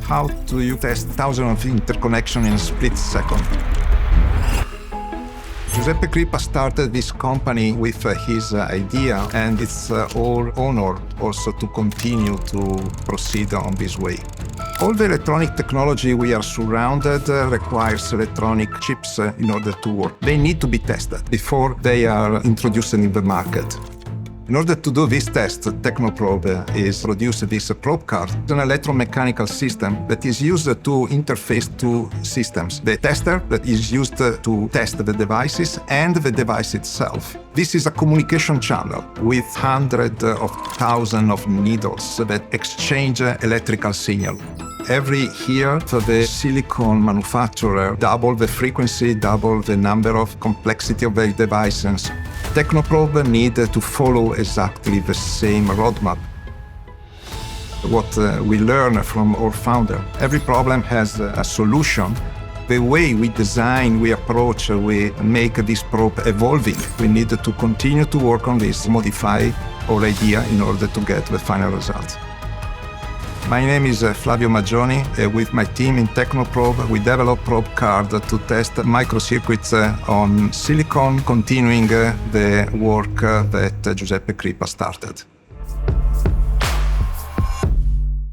How do you test thousands of interconnections in a split second? Giuseppe Crippa started this company with his idea, and it's our honor also to continue to proceed on this way. All the electronic technology we are surrounded requires electronic chips in order to work. They need to be tested before they are introduced in the market. In order to do this test, Technoprobe is produced this probe card. It's an electromechanical system that is used to interface two systems. The tester that is used to test the devices and the device itself. This is a communication channel with hundreds of thousands of needles that exchange electrical signal. Every year, for the silicon manufacturer, double the frequency, double the number of complexity of the devices. Technoprobe need to follow exactly the same roadmap. What we learn from our founder, every problem has a solution. The way we design, we approach, we make this probe evolving. We need to continue to work on this, modify our idea in order to get the final result. My name is Flavio Maggioni. With my team in Technoprobe, we develop probe card to test microcircuits on silicon, continuing the work that Giuseppe Crippa started.